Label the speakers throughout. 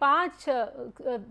Speaker 1: 5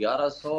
Speaker 2: 1100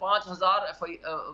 Speaker 2: 5000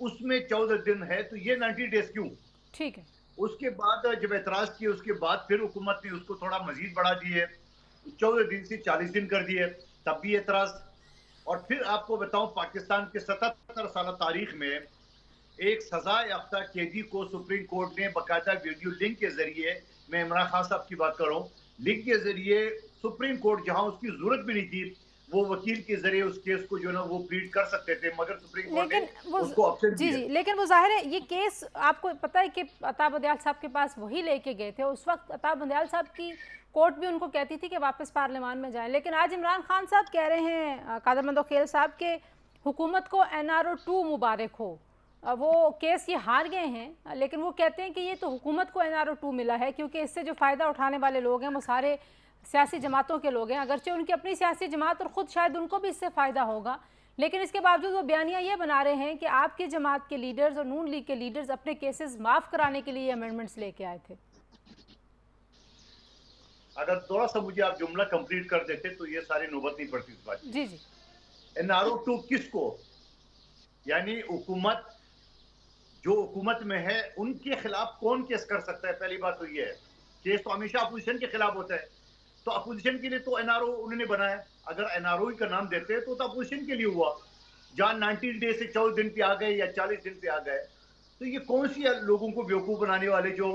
Speaker 3: اس میں 14 دن ہے، تو یہ 90 ڈیز کیوں؟
Speaker 1: ٹھیک ہے.
Speaker 3: اس کے بعد جب اعتراض کیے اس کے بعد پھر حکومت نے اس کو تھوڑا مزید بڑھا دیے، 14 دن سے 40 دن کر دیے، تب بھی اعتراض. اور پھر آپ کو بتاؤں پاکستان کے 77 سالہ تاریخ میں ایک سزا یافتہ قیدی کو سپریم کورٹ نے باقاعدہ ویڈیو لنک کے ذریعے، میں عمران خان صاحب کی بات کر رہا ہوں، لنک کے ذریعے سپریم کورٹ جہاں اس کی ضرورت بھی نہیں تھی وہ وکیل کے ذریعے اس کیس کو جو ہے نا وہ پلیڈ کر سکتے تھے، مگر سپریم کورٹ نے اس کو آپشن
Speaker 1: جی
Speaker 3: دیا.
Speaker 1: جی لیکن وہ ظاہر ہے یہ کیس آپ کو پتہ ہے کہ عطا بندیال صاحب کے پاس وہی لے کے گئے تھے. اس وقت عطا بندیال صاحب کی کورٹ بھی ان کو کہتی تھی کہ واپس پارلیمان میں جائیں، لیکن آج عمران خان صاحب کہہ رہے ہیں قادر مندوخیل صاحب کے حکومت کو NRO 2 مبارک ہو. وہ کیس یہ ہار گئے ہیں لیکن وہ کہتے ہیں کہ یہ تو حکومت کو NRO 2 ملا ہے کیونکہ اس سے جو فائدہ اٹھانے والے لوگ ہیں وہ سارے سیاسی جماعتوں کے لوگ ہیں، اگرچہ ان کی اپنی سیاسی جماعت اور خود شاید ان کو بھی اس سے فائدہ ہوگا، لیکن اس کے باوجود وہ بیانیہ یہ بنا رہے ہیں کہ آپ کی جماعت کے لیڈرز اور نون لیگ کے لیڈرز اپنے کیسز معاف کرانے کے لیے امینڈمنٹس لے کے آئے تھے.
Speaker 3: اگر تھوڑا سا مجھے آپ جملہ کمپلیٹ کر دیتے تو یہ ساری نوبت نہیں پڑتی اس بات کی.
Speaker 1: جی جی.
Speaker 3: NRO 2 کس کو؟ یعنی حکومت جو حکومت میں ہے ان کے خلاف کون کیس کر سکتا ہے؟ پہلی بات تو یہ ہے، کیس تو ہمیشہ اپوزیشن کے خلاف ہوتا ہے، تو اپوزیشن کے لیے تو NRO انہوں نے بنایا. اگر NRO کا نام دیتے تو اپوزیشن کے لیے ہوا. جہاں 90 ڈیز سے 14 دن پہ آ گئے یا 40 دن پہ آ گئے، تو یہ کون سی لوگوں کو بیوقوف بنانے والے جو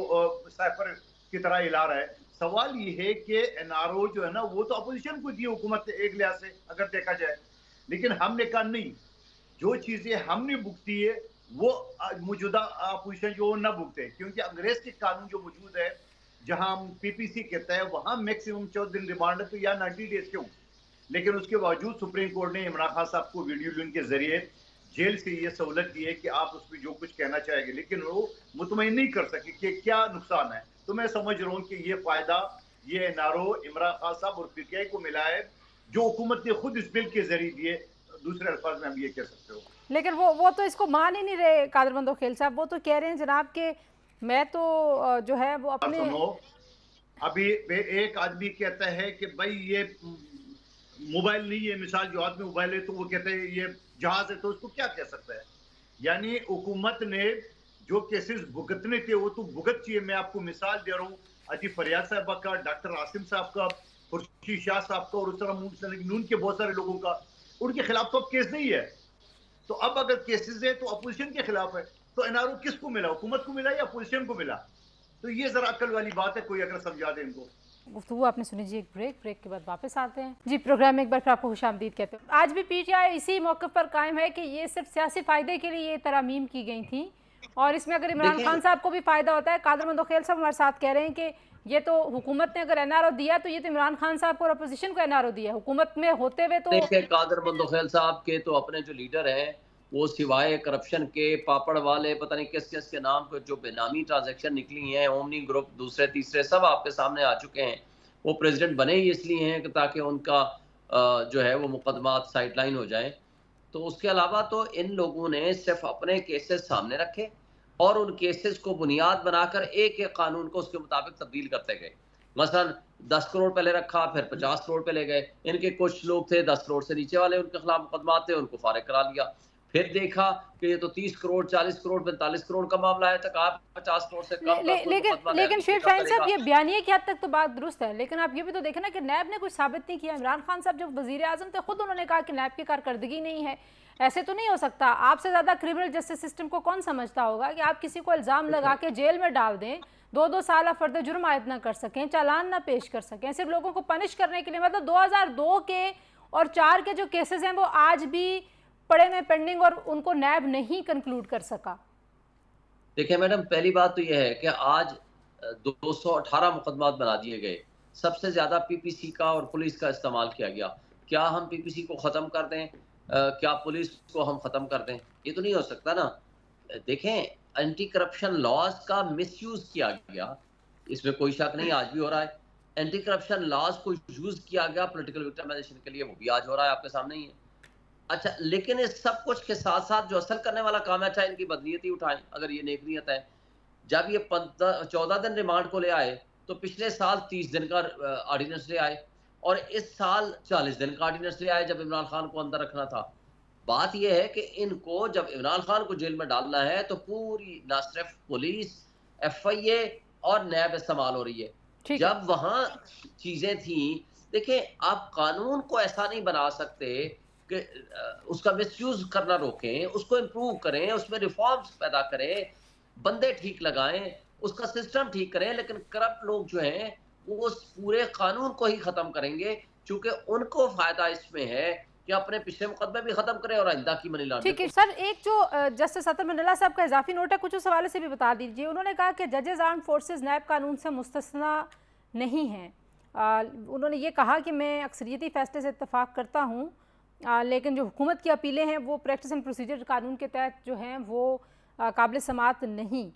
Speaker 3: سائفر کی طرح ہلا رہا ہے. سوال یہ ہے کہ NRO جو ہے نا وہ تو اپوزیشن کو دی حکومت ایک لحاظ سے اگر دیکھا جائے، لیکن ہم نے کہا نہیں، جو چیزیں ہم نے بھگتی ہے وہ موجودہ اپوزیشن جو نہ بھگتے، کیونکہ انگریز کے قانون جو موجود ہے جہاں PPC کہتا ہے وہاں میکسیمم 14 دن ریمانڈ ہے، تو یا 90 ڈیز کیوں؟ لیکن اس کے باوجود سپریم کورٹ نے عمران خان صاحب کو ویڈیو لنک کے ذریعے جیل سے یہ سہولت دی ہے کہ آپ اس میں جو کچھ کہنا چاہیں گے، لیکن وہ مطمئن نہیں کر سکے کہ کیا نقصان ہے. تو میں سمجھ رہا ہوں کہ یہ فائدہ یہ NRO عمران خان صاحب اور PTI کو ملا ہے جو حکومت نے خود اس بل کے ذریعے دیے. دوسرے الفاظ میں ہم یہ کہہ سکتے ہو.
Speaker 1: لیکن وہ تو اس کو مان ہی نہیں رہے قادر مندوخیل صاحب، وہ تو کہہ رہے ہیں جناب کہ میں تو جو ہے وہ اپنے
Speaker 3: ابھی ایک آدمی کہتا ہے کہ بھائی یہ موبائل نہیں ہے، مثال جو آدمی موبائل ہے تو وہ کہتے ہیں یہ جہاز ہے، تو اس کو کیا کہہ سکتا ہے؟ یعنی حکومت نے جو کیسز بھگتنے تھے وہ تو بھگت چاہیے. میں آپ کو مثال دے رہا ہوں عطیف فریاد صاحبہ کا، ڈاکٹر عاصم صاحب کا، خورشید شاہ صاحب کا، اور اس طرح نون کے بہت سارے لوگوں کا، ان کے خلاف تو اب کیس نہیں ہے. تو اب اگر کیسز ہے تو اپوزیشن کے خلاف ہے، تو NRO کس کو ملا؟ حکومت کو ملا یا اپوزیشن کو ملا؟ تو یہ ذرا عقل والی بات ہے، کوئی اگر سمجھا دے ان کو.
Speaker 1: گفتگو آپ نے سنی جی. ایک بریک کے بعد واپس آتے ہیں جی. پروگرام میں ایک بار پھر آپ کو خوش آمدید کہتے ہیں. آج بھی PTI اسی موقف پر قائم ہے کہ یہ صرف سیاسی فائدے کے لیے یہ ترامیم کی گئی تھیں، اور اس میں اگر عمران خان صاحب کو بھی فائدہ ہوتا ہے. قادر مندوخیل صاحب ہمارے ساتھ کہہ رہے ہیں کہ یہ تو حکومت نے اگر NRO دیا تو یہ تو عمران خان صاحب کو اور اپوزیشن کو NRO دیا، حکومت میں ہوتے ہوئے تو
Speaker 2: دیکھیں قادر مندوخیل صاحب کے تو اپنے جو لیڈر ہیں وہ سوائے کرپشن کے پاپڑ والے پتہ نہیں کس کس کے نام پہ جو بے نامی ٹرانزیکشن نکلی ہیں، اومنی گروپ دوسرے تیسرے سب آپ کے سامنے آ چکے ہیں. وہ پریزیڈنٹ بنے ہی اس لیے ہیں کہ تاکہ ان کا جو ہے وہ مقدمات سائڈ لائن ہو جائیں. تو اس کے علاوہ تو ان لوگوں نے صرف اپنے کیسز سامنے رکھے اور ان کیسز کو بنیاد بنا کر ایک ایک قانون کو اس کے مطابق تبدیل کرتے گئے. مثلا 10 کروڑ پہلے رکھا، پھر 50 کروڑ پہ لے گئے. ان کے کچھ لوگ تھے 10 کروڑ سے نیچے والے، ان کے خلاف مقدمات تھے، ان کو فارغ کرا لیا. پھر دیکھا کہ یہ تو 30 کروڑ 40 کروڑ 45 کروڑ کا معاملہ ہے، تک آپ 50 کروڑ سے کم کا
Speaker 1: لیکن شیخ شاہین صاحب یہ بیانیے کی حد تک تو بات درست ہے، لیکن آپ یہ بھی تو دیکھیں نا کہ نیب نے کچھ ثابت نہیں کیا. عمران خان صاحب جب وزیر اعظم تھے خود انہوں نے کہا کہ نیب کی کارکردگی نہیں ہے. ایسے تو نہیں ہو سکتا. آپ سے زیادہ کرمنل جسٹس سسٹم کو کون سمجھتا ہوگا کہ آپ کسی کو الزام لگا کے جیل میں ڈال دیں، 2 سالہ فرد جرم عائد نہ کر سکیں، چالان نہ پیش کر سکیں، صرف لوگوں کو پنش کرنے کے لیے. مطلب 2002 کے اور 4 کے جو کیسز ہیں وہ آج بھی پڑے میں پینڈنگ، اور ان کو نیب نہیں کنکلوڈ کر سکا.
Speaker 2: دیکھیں میڈم، پہلی بات تو یہ ہے کہ آج 218 مقدمات بنا دیے گئے. سب سے زیادہ PPC کا اور پولیس کا استعمال کیا گیا. کیا ہم PPC کو ختم کر دیں؟ کیا پولیس کو ہم ختم کر دیں؟ یہ تو نہیں ہو سکتا نا. دیکھیں اینٹی کرپشن لاز کا مس یوز کیا گیا، اس میں کوئی شک نہیں، آج بھی ہو رہا ہے. اینٹی کرپشن لاز کو یوز کیا گیا پولیٹیکل وکٹمائزیشن کے لیے، وہ بھی آج ہو رہا ہے، آپ کے سامنے ہی ہے. اچھا، لیکن اس سب کچھ کے ساتھ ساتھ جو اثر کرنے والا کام ہے، چاہے ان کی بدنیتی اٹھائیں، اگر یہ نیک نیت ہے. جب یہ 14 دن ریمانڈ کو لے آئے تو پچھلے سال 30 دن کا آرڈیننس لے آئے، اور اس سال 40 دن کا آرڈیننس لے آئے جب عمران خان کو اندر رکھنا تھا. بات یہ ہے کہ ان کو جب عمران خان کو جیل میں ڈالنا ہے تو پوری نہ صرف پولیس، ایف آئی اے اور نیب استعمال ہو رہی ہے.
Speaker 1: ٹھیک ہے
Speaker 2: جب وہاں چیزیں تھیں، دیکھیں آپ قانون کو ایسا نہیں بنا سکتے کہ اس کا مس یوز کرنا روکیں، اس کو امپروو کریں، اس میں ریفارمز پیدا کریں، بندے ٹھیک لگائیں، اس کا سسٹم ٹھیک کریں، لیکن کرپٹ لوگ جو ہیں وہ اس پورے قانون کو ہی ختم کریں گے، چونکہ ان کو فائدہ اس میں ہے کہ اپنے پچھلے مقدمے بھی ختم کریں اور آئندہ کی منی لانڈرنگ
Speaker 1: ٹھیک ہے
Speaker 2: کو.
Speaker 1: سر. ایک جو جسٹس عطر منڈلا صاحب کا اضافی نوٹ ہے، کچھ اس حوالے سے بھی بتا دیجیے. انہوں نے کہا کہ ججز آرم فورسز نیب قانون سے مستثنا نہیں ہیں. انہوں نے یہ کہا کہ میں اکثریتی فیصلے سے اتفاق کرتا ہوں، لیکن جو حکومت کی اپیلیں ہیں وہ پریکٹس اینڈ پروسیجر قانون کے تحت جو ہیں وہ قابل سماعت نہیں.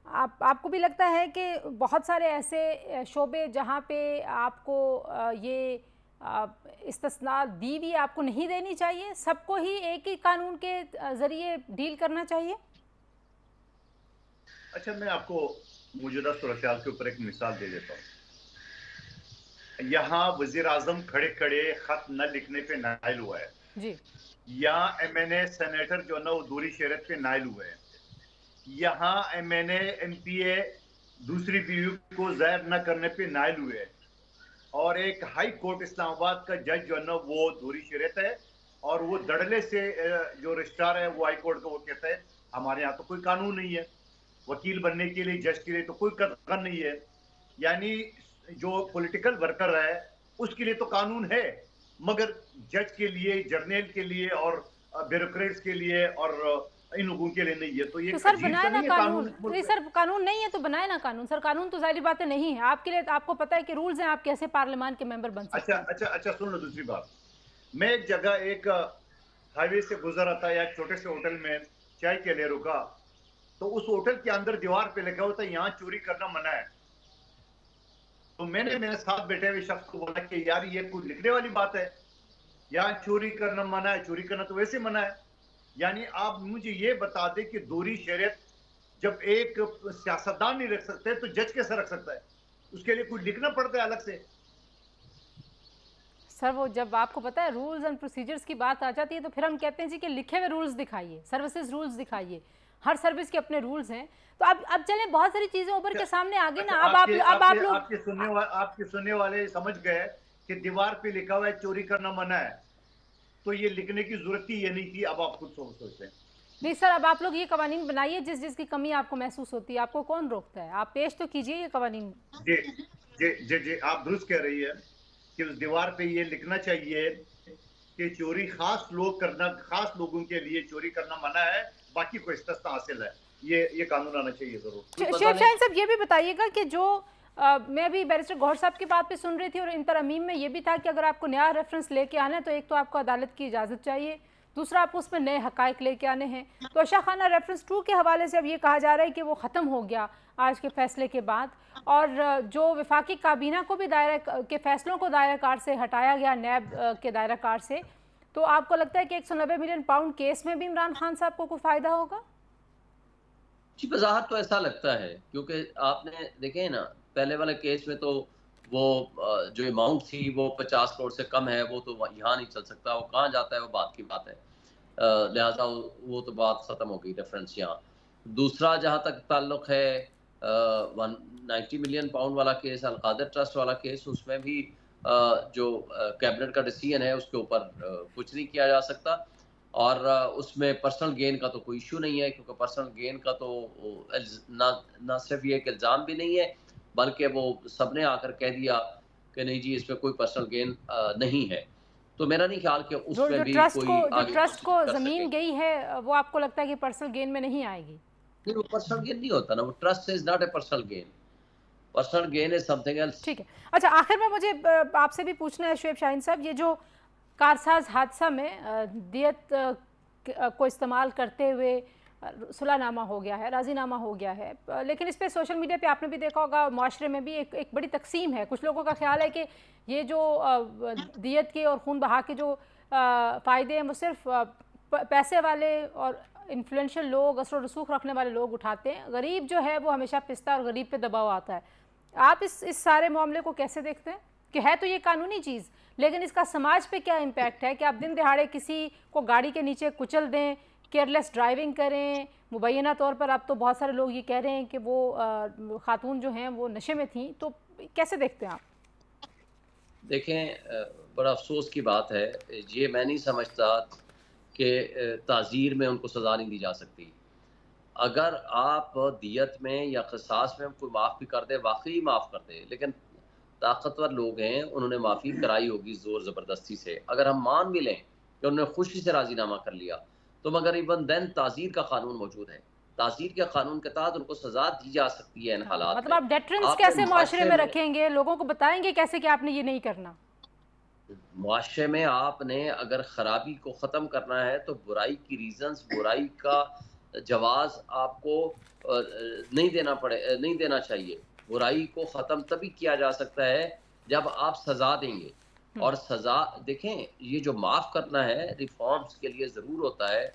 Speaker 1: آپ کو بھی لگتا ہے کہ بہت سارے ایسے شعبے جہاں پہ آپ کو یہ استثناء دی ہوئی آپ کو نہیں دینی چاہیے، سب کو ہی ایک ہی قانون کے ذریعے ڈیل کرنا چاہیے؟
Speaker 3: اچھا، میں آپ کو موجودہ صورتحال کے اوپر ایک مثال دے دیتا ہوں. یہاں وزیر اعظم کھڑے کھڑے خط نہ لکھنے پہ نائل ہوا ہے
Speaker 1: جی.
Speaker 3: یہاں ایم این اے سینیٹر جو نا وہ دوری شہرت پہ نائل ہوئے ہیں. یہاں M N A M P A دوسری بیوی کو ظاہر نہ کرنے پہ نائل ہوئے ہیں. اور ایک ہائی کورٹ اسلام آباد کا جج جو ہے نا وہ دوری شہرت ہے، اور وہ دڑلے سے جو رجسٹرار ہے وہ ہائی کورٹ کا وہ کہتا ہے ہمارے یہاں تو کوئی قانون نہیں ہے، وکیل بننے کے لیے جج کے لیے تو کوئی قانون نہیں ہے. یعنی جو پولیٹیکل ورکر ہے اس کے لیے تو قانون ہے، مگر جج کے لیے، جرنیل کے لیے اور بیوروکریٹس کے لیے اور ان لوگوں کے لیے نہیں ہے. تو یہ
Speaker 1: سر
Speaker 3: عجیب
Speaker 1: بنائے
Speaker 3: سا
Speaker 1: نا
Speaker 3: نہیں ہے
Speaker 1: قانون.
Speaker 3: قانون اس ملک
Speaker 1: نہیں
Speaker 3: میں.
Speaker 1: سر، قانون نہیں ہے تو بنائے نا قانون. سر قانون تو ظاہری باتیں نہیں ہے آپ کے لیے. آپ کو پتہ ہے کہ رولز ہیں، آپ کیسے پارلیمان کے ممبر بن سکتے ہیں.
Speaker 3: اچھا سن لو دوسری بات. میں ایک جگہ ایک ہائی وے سے گزر رہا تھا، یا ایک چھوٹے سے ہوٹل میں چائے کے لیے رکا، تو اس ہوٹل کے اندر دیوار پہ لکھا ہوتا ہے یہاں چوری کرنا منع ہے. تو میں نے میرے ساتھ بیٹھے ہوئے شخص کو بولا کہ یار یہ کوئی لکھنے والی بات ہے؟ یہاں چوری کرنا منع ہے. چوری کرنا تو ویسے منع ہے. یعنی آپ مجھے یہ بتا دیں کہ دوری شہریت جب ایک سیاستدان نہیں رکھ سکتے تو جج کیسے رکھ سکتا ہے؟ اس کے لیے کوئی لکھنا پڑتا ہے الگ سے.
Speaker 1: سر وہ جب آپ کو پتہ ہے رولز اینڈ پروسیجرز کی بات آ جاتی ہے تو پھر ہم کہتے ہیں جی کہ لکھے ہوئے رولز دکھائیے، سروسز رولز دکھائیے. ہر سروس کے اپنے رولز ہیں. تو اب چلیں بہت ساری چیزیں ابھر کے سامنے آ گئی نا. اب آپ لوگ
Speaker 3: آپ کے سننے والے سمجھ گئے کہ دیوار پہ لکھا ہوا ہے چوری کرنا منع ہے، تو یہ لکھنے کی ضرورت ہی یہ نہیں تھی. اب آپ خود سوچتے ہیں.
Speaker 1: نہیں سر، اب آپ لوگ یہ قوانین بنائیے جس کی کمی آپ کو محسوس ہوتی ہے. آپ کو کون روکتا ہے؟ آپ پیش تو کیجئے یہ قوانین.
Speaker 3: جی آپ درست کہہ رہی ہے کہ اس دیوار پہ یہ لکھنا چاہیے کہ چوری خاص لوگوں کے لیے چوری کرنا منع ہے، باقی کو استثناء حاصل ہے. یہ قانون آنا چاہیے ضرور.
Speaker 1: شیخ شاہین صاحب یہ بھی بتائیے گا کہ جو میں بھی بیرسٹر گوہر صاحب کی بات پہ سن رہی تھی، اور ان ترامیم میں یہ بھی تھا کہ اگر آپ کو نیا ریفرنس لے کے آنا ہے تو ایک تو آپ کو عدالت کی اجازت چاہیے، دوسرا آپ کو اس میں نئے حقائق لے کے آنے ہیں. تو عائشہ خانہ ریفرنس 2 کے حوالے سے اب یہ کہا جا رہا ہے کہ وہ ختم ہو گیا آج کے فیصلے کے بعد، اور جو وفاقی کابینہ کو بھی دائرہ کے فیصلوں کو دائرہ کار سے ہٹایا گیا، نیب کے دائرہ کار سے. تو آپ کو لگتا ہے کہ 190 ملین پاؤنڈ کیس میں بھی عمران خان صاحب کو کوئی فائدہ ہوگا؟
Speaker 2: جی بظاہر تو ایسا لگتا ہے، کیونکہ آپ نے دیکھیں نا پہلے والے کیس میں تو وہ جو اماؤنٹ تھی وہ 50 کروڑ سے کم ہے، وہ تو یہاں نہیں چل سکتا، وہ کہاں جاتا ہے وہ بات کی بات ہے. لہٰذا وہ تو بات ختم ہو گئی ریفرنس یہاں. دوسرا جہاں تک تعلق ہے 190 ملین پاؤنڈ والا کیس، القادر ٹرسٹ والا کیس، اس میں بھی جو کیبنٹ کا ڈیسیژن ہے اس کے اوپر کچھ نہیں کیا جا سکتا. اور اس میں پرسنل گین کا تو کوئی ایشو نہیں ہے، کیونکہ پرسنل گین کا تو نہ صرف یہ ایک الزام بھی نہیں ہے، بلکہ وہ سب نے آ کر کہہ دیا کہ نہیں جی اس میں کوئی پرسنل گین نہیں ہے. تو میرا نہیں خیال کہ اس میں بھی کوئی آگے
Speaker 1: ٹرسٹ کو زمین گئی ہے وہ آپ کو لگتا ہے کہ پرسنل گین میں نہیں آئے گی؟
Speaker 2: نہیں، وہ پرسنل گین نہیں ہوتا نا، وہ trust is not a personal gain. Personal gain is something else.
Speaker 1: ٹھیک ہے. اچھا آخر میں مجھے آپ سے بھی پوچھنا ہے شعیب شاہین صاحب، یہ جو کارساز حادثہ میں دیت کو استعمال کرتے ہوئے صلح نامہ ہو گیا ہے، راضی نامہ ہو گیا ہے، لیکن اس پہ سوشل میڈیا پہ آپ نے بھی دیکھا ہوگا معاشرے میں بھی ایک بڑی تقسیم ہے. کچھ لوگوں کا خیال ہے کہ یہ جو دیت کے اور خون بہا کے جو فائدے ہیں وہ صرف پیسے والے اور انفلوئنشل لوگ، اثر و رسوخ رکھنے والے لوگ اٹھاتے ہیں، غریب جو ہے وہ ہمیشہ پستا اور غریب پہ دباؤ آتا ہے. آپ اس سارے معاملے کو کیسے دیکھتے ہیں کہ ہے تو یہ قانونی چیز لیکن اس کا سماج پہ کیا امپیکٹ ہے کہ آپ دن دہاڑے کسی کو گاڑی کے نیچے کچل دیں, کیئرلیس ڈرائیونگ کریں. مبینہ طور پر اب تو بہت سارے لوگ یہ کہہ رہے ہیں کہ وہ خاتون جو ہیں وہ نشے میں تھیں, تو کیسے دیکھتے ہیں آپ؟
Speaker 2: دیکھیں بڑا افسوس کی بات ہے, یہ میں نہیں سمجھتا کہ تعزیر میں ان کو سزا نہیں دی جا سکتی. اگر آپ دیت میں یا قصاص میں کوئی معاف بھی کر دے, واقعی معاف کر دے, لیکن طاقتور لوگ ہیں, انہوں نے معافی کرائی ہوگی زور زبردستی سے. اگر ہم مان بھی لیں کہ انہوں نے خوشی سے راضی نامہ کر لیا, تو مگر ایون دین تعزیر کا قانون موجود ہے. تعزیر کے قانون کے تحت ان کو سزا دی جا سکتی ہے ان حالات
Speaker 1: مطلب
Speaker 2: میں.
Speaker 1: آپ ڈیٹرنس
Speaker 2: آپ نے
Speaker 1: کیسے معاشرے میں رکھیں گے, لوگوں کو بتائیں گے کیسے کہ آپ نے یہ نہیں کرنا؟
Speaker 2: معاشرے میں آپ نے اگر خرابی کو ختم کرنا ہے تو برائی کی ریزنز, برائی کا جواز آپ کو نہیں دینا چاہیے. برائی کو ختم تبھی کیا جا سکتا ہے جب آپ سزا دیں گے. اور سزا دیکھیں, یہ جو معاف کرنا ہے ریفارمز کے لیے ضرور ہوتا ہے,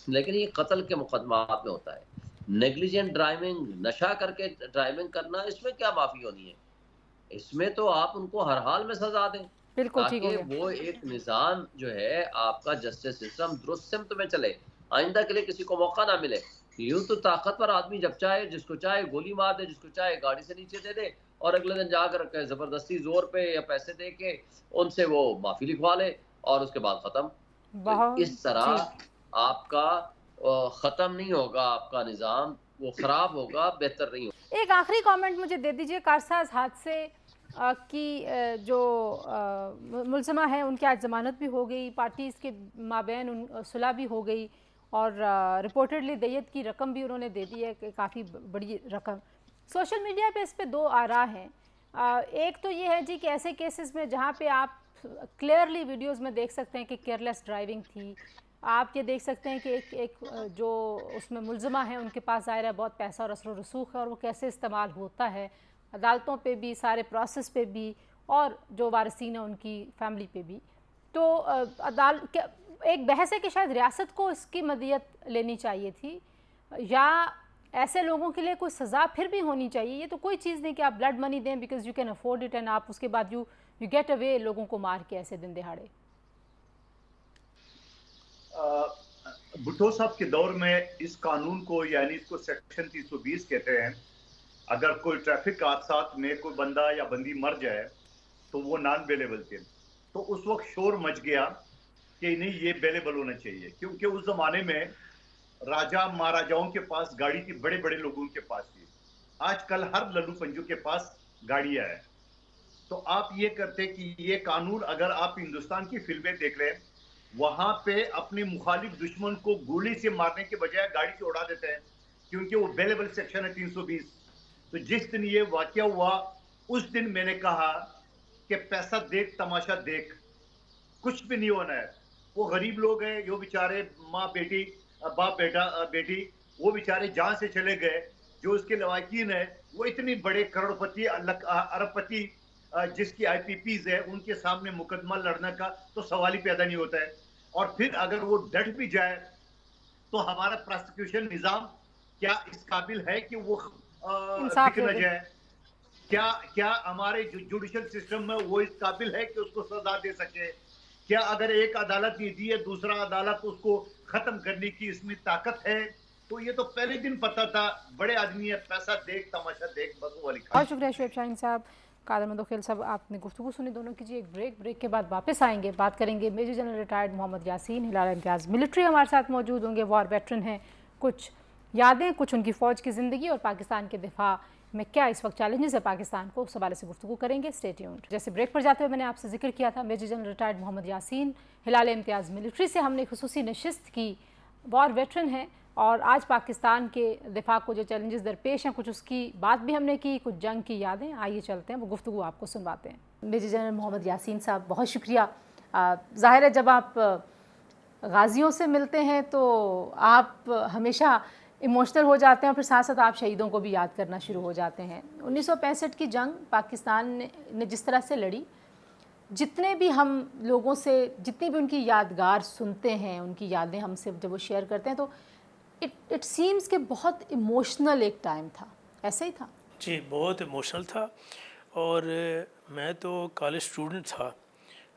Speaker 2: لیکن یہ قتل کے مقدمات میں ہوتا ہے. نیگلیجنٹ ڈرائیونگ, نشہ کر کے ڈرائیونگ کرنا, اس میں کیا معافی ہونی ہے؟ اس میں تو آپ ان کو ہر حال میں سزا دیں,
Speaker 1: بالکل ٹھیک ہو
Speaker 2: تاکہ
Speaker 1: گیا.
Speaker 2: وہ ایک نظام جو ہے آپ کا جسٹس سسٹم درست سمت میں چلے, آئندہ کے لیے کسی کو موقع نہ ملے. یوں تو طاقتور آدمی جب چاہے جس کو چاہے گولی مار دے, جس کو چاہے گاڑی سے نیچے دے دے, اور اگلے دن جا کر زبردستی زور پہ یا پیسے دے کے ان سے وہ معافی لکھوا لے, اور اس کے بعد ختم. تو اس طرح آپ کا ختم نہیں ہوگا, آپ کا نظام وہ خراب ہوگا, بہتر نہیں ہوگا.
Speaker 1: ایک آخری کامنٹ مجھے دے دیجئے. کارساز حادثے کی جو ملزمہ ہیں ان کی آج ضمانت بھی ہو گئی, پارٹیز کے مابین صلح بھی ہو گئی, اور رپورٹڈلی دیت کی رقم بھی انہوں نے دے دی ہے, کہ کافی بڑی رقم. سوشل میڈیا پہ اس پہ دو آراء ہیں. ایک تو یہ ہے جی کہ ایسے کیسز میں جہاں پہ آپ کلیئرلی ویڈیوز میں دیکھ سکتے ہیں کہ کیئرلیس ڈرائیونگ تھی, آپ یہ دیکھ سکتے ہیں کہ ایک جو اس میں ملزمہ ہیں ان کے پاس ظاہر ہے بہت پیسہ اور اثر و رسوخ ہے, اور وہ کیسے استعمال ہوتا ہے عدالتوں پہ بھی, سارے پروسیس پہ بھی, اور جو وارثین ہیں ان کی فیملی پہ بھی. تو ایک بحث ہے کہ شاید ریاست کو اس کی مدیت لینی چاہیے تھی, یا ایسے لوگوں کے لیے کوئی سزا پھر بھی ہونی چاہیے. یہ تو کوئی چیز نہیں کہ آپ بلڈ منی دیں because you can afford it, and آپ اس کے بعد یو گیٹ اوے لوگوں کو مار کے ایسے دن دہاڑے.
Speaker 3: بھٹو صاحب کے دور میں اس قانون کو, یعنی اس کو سیکشن 320 کہتے ہیں, اگر کوئی ٹریفک حادثات میں کوئی بندہ یا بندی مر جائے تو وہ نان بیلیبل تھے. تو اس وقت شور مچ گیا کہ نہیں یہ بیلیبل ہونا چاہیے, کیونکہ اس زمانے میں راجا مہاراجاؤں کے پاس گاڑی تھی, بڑے بڑے لوگوں کے پاس تھی. آج کل ہر للو پنجو کے پاس گاڑیاں ہیں. تو آپ یہ کرتے کہ یہ قانون, اگر آپ ہندوستان کی فلمیں دیکھ رہے ہیں, وہاں پہ اپنے مخالف دشمن کو گولی سے مارنے کے بجائے گاڑی سے اڑا دیتے ہیں, کیونکہ وہ بیلیبل سیکشن ہے 320. تو جس دن یہ واقعہ ہوا اس دن میں نے کہا کہ پیسہ دیکھ تماشا دیکھ, کچھ بھی نہیں ہونا ہے. وہ غریب لوگ ہیں, جو بیچارے ماں بیٹی, باپ بیٹا بیٹی, وہ بیچارے جہاں سے چلے گئے. جو اس کے لواحقین ہیں وہ اتنی بڑے کروڑ پتی ارب پتی جس کی آئی پی پیز ہے, ان کے سامنے مقدمہ لڑنے کا تو سوال ہی پیدا نہیں ہوتا ہے. اور پھر اگر وہ ڈٹ بھی جائے تو ہمارا پروسیکیوشن نظام کیا اس قابل ہے کہ وہ بک نہ جائے؟ کیا ہمارے جوڈیشل سسٹم میں وہ اس قابل ہے کہ اس کو سزا دے سکے؟ کیا اگر ایک عدالت نے دی ہے دوسرا عدالت اس کو ختم کرنے کی اس میں طاقت ہے؟ تو یہ تو پہلے دن پتا تھا, بڑے آدمی ہے, پیسہ دیکھ تماشا دیکھ, بس وہ لکھا.
Speaker 1: بہت شکریہ شعیب شاہین صاحب, قادر مدوخیل صاحب, آپ نے گفتگو سنی دونوں کی. جی ایک بریک کے بعد واپس آئیں گے, بات کریں گے میجر جنرل ریٹائرڈ محمد یاسین ہلال امتیاز ملٹری ہمارے ساتھ موجود ہوں گے, وار ویٹرن ہیں. کچھ یادیں, کچھ ان کی فوج کی زندگی اور پاکستان کے دفاع میں کیا اس وقت چیلنجز ہے پاکستان کو, اس حوالے سے گفتگو کریں گے. Stay tuned. جیسے بریک پر جاتے ہوئے میں نے آپ سے ذکر کیا تھا, میجر جنرل ریٹائرڈ محمد یاسین ہلال امتیاز ملٹری سے ہم نے خصوصی نشست کی. وار ویٹرن ہیں, اور آج پاکستان کے دفاع کو جو چیلنجز درپیش ہیں کچھ اس کی بات بھی ہم نے کی, کچھ جنگ کی یادیں. آئیے چلتے ہیں, وہ گفتگو آپ کو سنواتے ہیں. میجر جنرل محمد یاسین صاحب, بہت شکریہ. ظاہر ہے جب آپ غازیوں سے ملتے ہیں تو آپ ہمیشہ ایموشنل ہو جاتے ہیں, اور پھر ساتھ ساتھ آپ شہیدوں کو بھی یاد کرنا شروع ہو جاتے ہیں. 1965 کی جنگ پاکستان نے جس طرح سے لڑی, جتنے بھی ہم لوگوں سے جتنی بھی ان کی یادگار سنتے ہیں, ان کی یادیں ہم سے جب وہ شیئر کرتے ہیں, تو اٹ سیمز کہ بہت ایموشنل ایک ٹائم تھا. ایسا ہی تھا؟
Speaker 4: جی بہت ایموشنل تھا, اور میں تو کالج اسٹوڈنٹ تھا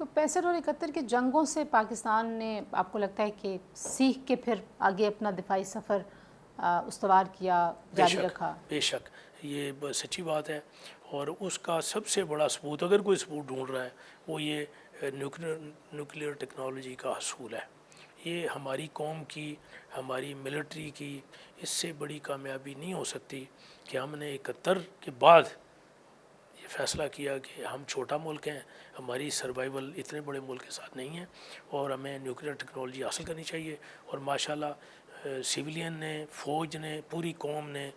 Speaker 1: تو 65 اور 71 کی جنگوں سے پاکستان نے آپ کو لگتا ہے کہ سیکھ کے پھر آگے اپنا دفاعی سفر استوار کیا، جاری رکھا؟
Speaker 4: بے شک یہ سچی بات ہے، اور اس کا سب سے بڑا ثبوت اگر کوئی ثبوت ڈھونڈ رہا ہے وہ یہ نیوکلیئر ٹیکنالوجی کا حصول ہے۔ یہ ہماری قوم کی، ہماری ملٹری کی اس سے بڑی کامیابی نہیں ہو سکتی کہ ہم نے 71 کے بعد یہ فیصلہ کیا کہ ہم چھوٹا ملک ہیں، ہماری سروائیول اتنے بڑے ملک کے ساتھ نہیں ہے اور ہمیں نیوکلیئر ٹیکنالوجی حاصل کرنی چاہیے، اور ماشاءاللہ سویلین نے، فوج نے، پوری قوم نے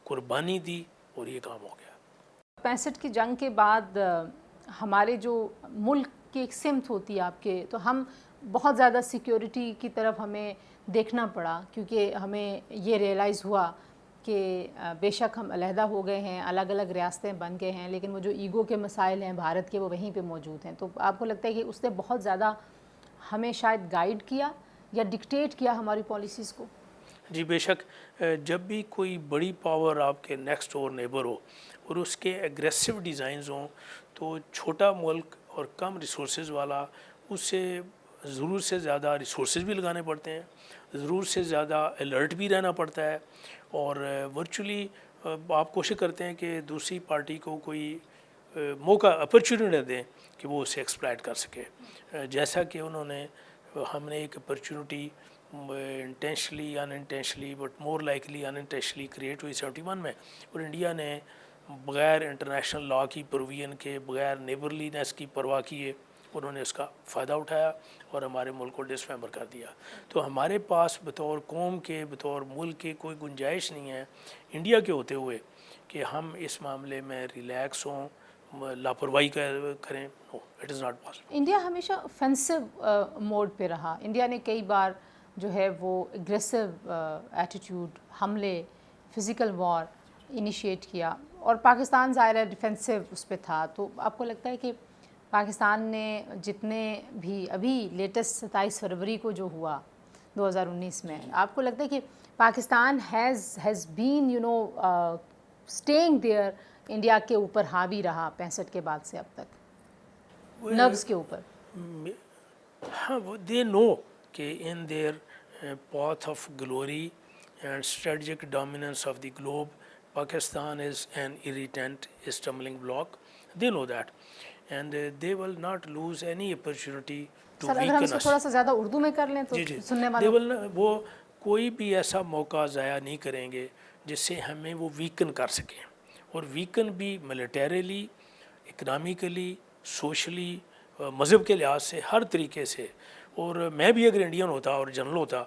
Speaker 4: قربانی دی اور یہ کام ہو گیا۔
Speaker 1: 65 کی جنگ کے بعد ہمارے جو ملک کی ایک سمت ہوتی ہے آپ کے، تو ہم بہت زیادہ سیکیورٹی کی طرف ہمیں دیکھنا پڑا، کیونکہ ہمیں یہ ریئلائز ہوا کہ بے شک ہم علیحدہ ہو گئے ہیں، الگ الگ ریاستیں بن گئے ہیں، لیکن وہ جو ایگو کے مسائل ہیں بھارت کے وہ وہیں پہ موجود ہیں۔ تو آپ کو لگتا ہے کہ اس نے بہت زیادہ ہمیں شاید گائیڈ کیا یا ڈکٹیٹ کیا ہماری پالیسیز کو؟
Speaker 4: جی بے شک، جب بھی کوئی بڑی پاور آپ کے نیکسٹ ڈور نیبر ہو اور اس کے ایگریسو ڈیزائنز ہوں، تو چھوٹا ملک اور کم ریسورسز والا اس سے ضرور سے زیادہ ریسورسز بھی لگانے پڑتے ہیں، ضرور سے زیادہ الرٹ بھی رہنا پڑتا ہے، اور ورچولی آپ کوشش کرتے ہیں کہ دوسری پارٹی کو کوئی موقع اپرچونیٹی دیں کہ وہ اسے ایکسپلائٹ کر سکے، جیسا کہ انہوں نے، ہم نے ایک opportunity intentionally in intentionally but more likely in intentionally create ہوئی 71 میں، اور انڈیا نے بغیر انٹرنیشنل لا کی پروویژن کے، بغیر نیبرلینس کی پرواہ کیے انہوں نے اس کا فائدہ اٹھایا اور ہمارے ملک کو ڈسممبر کر دیا۔ تو ہمارے پاس بطور قوم کے، بطور ملک کے کوئی گنجائش نہیں ہے انڈیا کے ہوتے ہوئے کہ ہم اس معاملے میں ریلیکس ہوں، لاپرواہی کریں۔ No, it is not possible.
Speaker 1: India ہمیشہ offensive موڈ پہ رہا، انڈیا نے کئی بار جو ہے وہ اگریسو ایٹیٹیوڈ، حملے، فزیکل وار انیشیٹ کیا، اور پاکستان ظاہر ہے ڈیفینسو اس پہ تھا۔ تو آپ کو لگتا ہے کہ پاکستان نے جتنے بھی ابھی لیٹسٹ 27 فروری کو جو ہوا 2019 میں، آپ کو لگتا ہے کہ Pakistan has been staying there, India کے اوپر حاوی رہا 65 کے بعد سے اب تک نروز کے اوپر؟
Speaker 4: ہاں، دے نو کہ in their path of glory and strategic dominance of the globe Pakistan is an irritant stumbling block. They know that and they will not lose any opportunity to
Speaker 1: سر اگر ہم
Speaker 4: weaken
Speaker 1: اس کو
Speaker 4: us.
Speaker 1: تھوڑا سا زیادہ اردو میں کر لیں تو سننے
Speaker 4: They
Speaker 1: والوں
Speaker 4: will وہ کوئی بھی ایسا موقع ضائع نہیں کریں گے جس سے ہمیں وہ ویکن کر سکیں، اور ویکن بھی ملیٹریلی، اکنامیکلی، سوشلی، مذہب کے لحاظ سے، ہر طریقے سے۔ اور میں بھی اگر انڈین ہوتا اور جنرل ہوتا،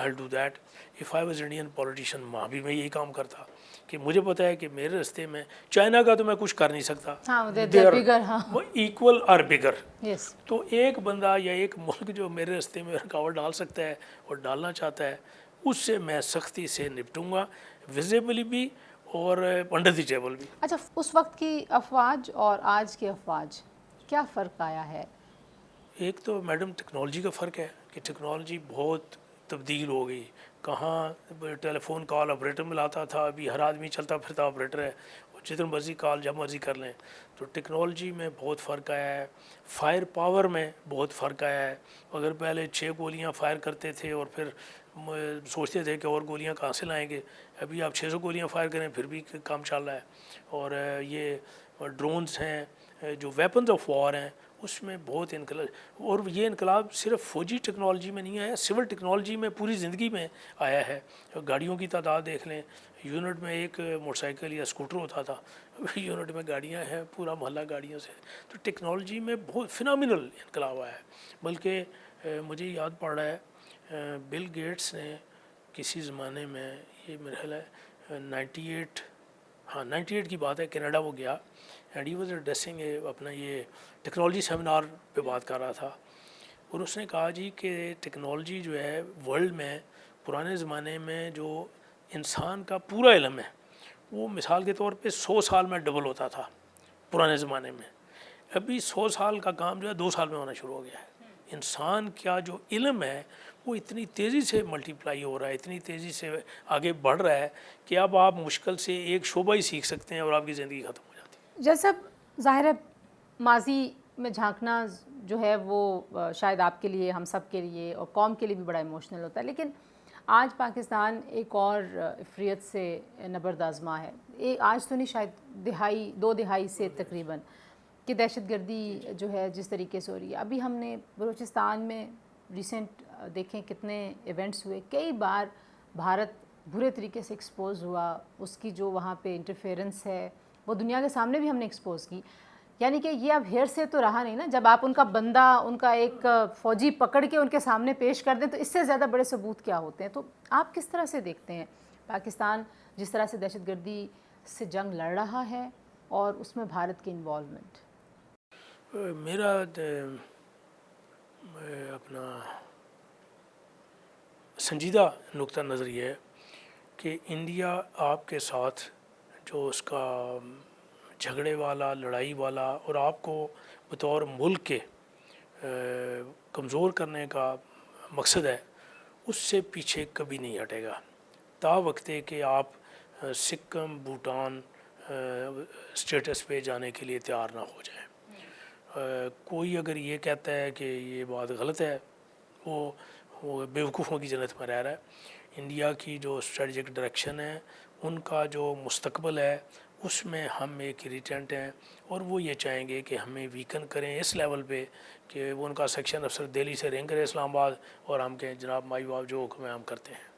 Speaker 4: I'll do that. If I was Indian politician، وہاں بھی میں یہی کام کرتا کہ مجھے پتہ ہے کہ میرے رستے میں چائنا کا تو میں کچھ کر نہیں سکتا،
Speaker 1: ہاں بگر، ہاں
Speaker 4: وہ ایکول اور بگر،
Speaker 1: یس،
Speaker 4: تو ایک بندہ یا ایک ملک جو میرے رستے میں رکاوٹ ڈال سکتا ہے اور ڈالنا چاہتا ہے، اس سے میں سختی سے نپٹوں گا، ویزیبلی بھی اور انڈر دی ٹیبل بھی۔
Speaker 1: اچھا اس وقت کی افواج اور آج کی افواج کیا فرق آیا ہے؟
Speaker 4: ایک تو میڈم ٹیکنالوجی کا فرق ہے کہ ٹیکنالوجی بہت تبدیل ہو گئی، کہاں ٹیلی فون کال آپریٹر ملاتا تھا، ابھی ہر آدمی چلتا پھرتا آپریٹر ہے، اور جتنے مرضی کال جب مرضی کر لیں۔ تو ٹیکنالوجی میں بہت فرق آیا ہے، فائر پاور میں بہت فرق آیا ہے۔ اگر پہلے 6 گولیاں فائر کرتے تھے اور پھر سوچتے تھے کہ اور گولیاں کہاں سے لائیں گے، ابھی آپ 600 گولیاں فائر کریں پھر بھی کام چل رہا ہے۔ اور یہ ڈرونز ہیں، جو ویپنز آف وار ہیں، اس میں بہت انقلاب، اور یہ انقلاب صرف فوجی ٹیکنالوجی میں نہیں آیا، سول ٹیکنالوجی میں پوری زندگی میں آیا ہے۔ گاڑیوں کی تعداد دیکھ لیں، یونٹ میں ایک موٹر سائیکل یا اسکوٹر ہوتا تھا، یونٹ میں گاڑیاں ہیں، پورا محلہ گاڑیوں سے۔ تو ٹیکنالوجی میں بہت فینامینل انقلاب آیا ہے۔ بلکہ مجھے یاد پڑ رہا ہے بل گیٹس نے کسی زمانے میں، یہ میرا خیال ہے 98 کی بات ہے، کینیڈا وہ گیا، اینڈ ہی واز ایڈریسنگ اپنا یہ ٹیکنالوجی سیمینار پہ بات کر رہا تھا، اور اس نے کہا جی کہ ٹیکنالوجی جو ہے ورلڈ میں پرانے زمانے میں جو انسان کا پورا علم ہے وہ مثال کے طور پہ 100 سال میں ڈبل ہوتا تھا پرانے زمانے میں، ابھی 100 سال کا کام جو ہے 2 سال میں ہونا شروع ہو گیا ہے۔ انسان کا جو علم ہے وہ اتنی تیزی سے ملٹیپلائی ہو رہا ہے، اتنی تیزی سے آگے بڑھ رہا ہے کہ اب آپ مشکل سے ایک شعبہ ہی سیکھ سکتے ہیں اور آپ کی زندگی ختم ہو جاتی ہے۔
Speaker 1: جیسا ظاہر ہے ماضی میں جھانکنا جو ہے وہ شاید آپ کے لیے، ہم سب کے لیے اور قوم کے لیے بھی بڑا ایموشنل ہوتا ہے، لیکن آج پاکستان ایک اور افریت سے نبرد آزما ہے، آج تو نہیں، شاید 2 دہائی سے تقریباً، کہ دہشت گردی جو ہے جس طریقے سے ہو رہی ہے. ابھی ہم نے بلوچستان میں ریسنٹ دیکھیں کتنے ایونٹس ہوئے، کئی بار بھارت برے طریقے سے ایکسپوز ہوا، اس کی جو وہاں پہ انٹرفیئرنس ہے وہ دنیا کے سامنے بھی ہم نے ایکسپوز کی. یعنی کہ یہ اب ہیر سے تو رہا نہیں نا، جب آپ ان کا بندہ، ان کا ایک فوجی پکڑ کے ان کے سامنے پیش کر دیں تو اس سے زیادہ بڑے ثبوت کیا ہوتے ہیں. تو آپ کس طرح سے دیکھتے ہیں پاکستان جس طرح سے دہشت گردی سے جنگ لڑ رہا ہے اور اس میں بھارت کی انوالومنٹ؟
Speaker 4: میرا اپنا سنجیدہ نقطہ نظر یہ ہے کہ انڈیا آپ کے ساتھ جو اس کا جھگڑے والا، لڑائی والا اور آپ کو بطور ملک کے کمزور کرنے کا مقصد ہے، اس سے پیچھے کبھی نہیں ہٹے گا تا وقت کہ آپ سکم، بھوٹان اسٹیٹس پہ جانے کے لیے تیار نہ ہو جائیں. کوئی اگر یہ کہتا ہے کہ یہ بات غلط ہے، وہ بیوقوفوں کی جنت میں رہ رہا ہے. انڈیا کی جو اسٹریٹجک ڈائریکشن ہے، ان کا جو مستقبل ہے، اس میں ہم ایک ریٹینٹ ہیں اور وہ یہ چاہیں گے کہ ہمیں ویکن کریں اس لیول پہ کہ وہ ان کا سیکشن افسر دہلی سے رنگ کرے اسلام آباد اور ہم کہیں جناب مائی باپ جو حکم ہے ہم کرتے ہیں.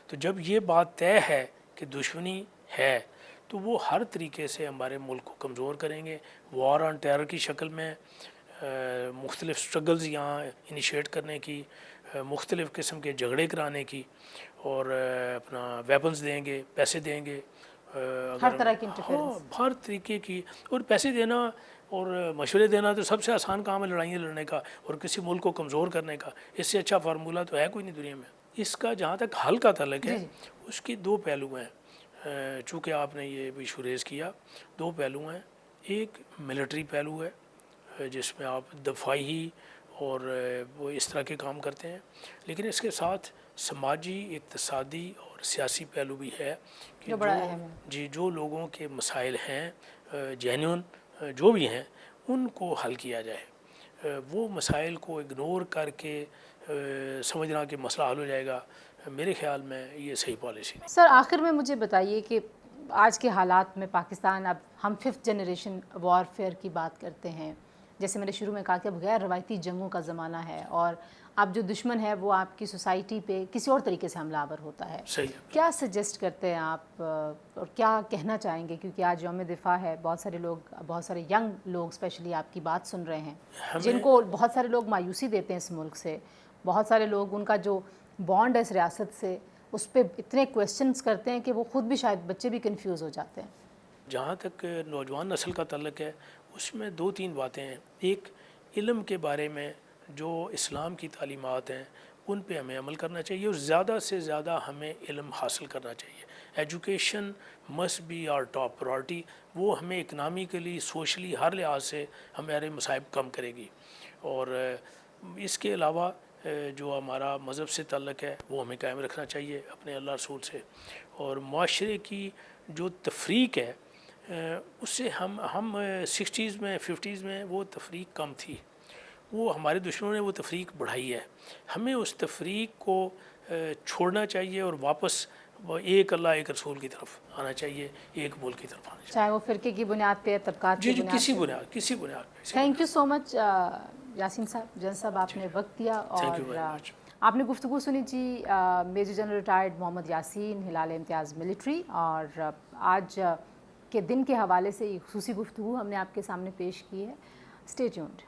Speaker 4: تو جب یہ بات طے ہے کہ دشمنی ہے تو وہ ہر طریقے سے ہمارے ملک کو کمزور کریں گے. وار آن ٹیرر کی شکل میں مختلف سٹرگلز یہاں انیشیٹ کرنے کی، مختلف قسم کے جھگڑے کرانے کی، اور اپنا ویپنز دیں گے، پیسے دیں گے،
Speaker 1: ہر طرح کی انٹرفیئرنس.
Speaker 4: ہاں، ہر طریقے کی. اور پیسے دینا اور مشورے دینا تو سب سے آسان کام ہے لڑائیاں لڑنے کا اور کسی ملک کو کمزور کرنے کا. اس سے اچھا فارمولہ تو ہے کوئی نہیں دنیا میں. اس کا جہاں تک حل کا تعلق ہے، اس کی 2 پہلو ہیں. چونکہ آپ نے یہ بھی ایشو کیا، 2 پہلو ہیں. ایک ملٹری پہلو ہے جس میں آپ دفاعی اور وہ اس طرح کے کام کرتے ہیں، لیکن اس کے ساتھ سماجی، اقتصادی اور سیاسی پہلو بھی ہے کہ جو لوگوں کے مسائل ہیں جینیون جو بھی ہیں ان کو حل کیا جائے. وہ مسائل کو اگنور کر کے سمجھنا کہ مسئلہ حل ہو جائے گا، میرے خیال میں یہ صحیح پالیسی نہیں.
Speaker 1: سر آخر میں مجھے بتائیے کہ آج کے حالات میں پاکستان، اب ہم 5th جنریشن وارفیئر کی بات کرتے ہیں، جیسے میں نے شروع میں کہا کہ اب غیر روایتی جنگوں کا زمانہ ہے اور اب جو دشمن ہے وہ آپ کی سوسائٹی پہ کسی اور طریقے سے حملہ آور ہوتا ہے. کیا سجیسٹ کرتے ہیں آپ اور کیا کہنا چاہیں گے؟ کیونکہ آج یوم دفاع ہے، بہت سارے ینگ لوگ اسپیشلی آپ کی بات سن رہے ہیں، جن کو بہت سارے لوگ مایوسی دیتے ہیں اس ملک سے. بہت سارے لوگ ان کا جو بانڈ ہے اس ریاست سے، اس پہ اتنے کویسچنس کرتے ہیں کہ وہ خود بھی، شاید بچے بھی کنفیوز ہو جاتے ہیں.
Speaker 4: جہاں تک نوجوان نسل کا تعلق ہے، اس میں 2-3 باتیں ہیں. ایک، علم کے بارے میں جو اسلام کی تعلیمات ہیں ان پہ ہمیں عمل کرنا چاہیے اور زیادہ سے زیادہ ہمیں علم حاصل کرنا چاہیے. Education must be are top priority. وہ ہمیں اکنامکلی، سوشلی، ہر لحاظ سے ہمارے مصائب کم کرے گی. اور اس کے علاوہ جو ہمارا مذہب سے تعلق ہے وہ ہمیں قائم رکھنا چاہیے اپنے اللہ رسول سے. اور معاشرے کی جو تفریق ہے اس سے ہم 60s میں 50s میں وہ تفریق کم تھی، وہ ہمارے دشمنوں نے وہ تفریق بڑھائی ہے. ہمیں اس تفریق کو چھوڑنا چاہیے اور واپس ایک اللہ ایک رسول کی طرف آنا چاہیے، ایک ملک کی طرف آنا چاہیے،
Speaker 1: چاہے وہ فرقے کی بنیاد پہ، طبقات کی بنیاد پہ.
Speaker 4: کسی بنیاد پہ.
Speaker 1: تھینک یو سو مچ یاسین صاحب، جن صاحب، آپ نے وقت دیا اور آپ نے گفتگو سنی جی. میجر جنرل ریٹائرڈ محمد یاسین، ہلال امتیاز ملٹری. اور آج کے دن کے حوالے سے یہ خصوصی گفتگو ہم نے آپ کے سامنے پیش کی ہے. Stay tuned.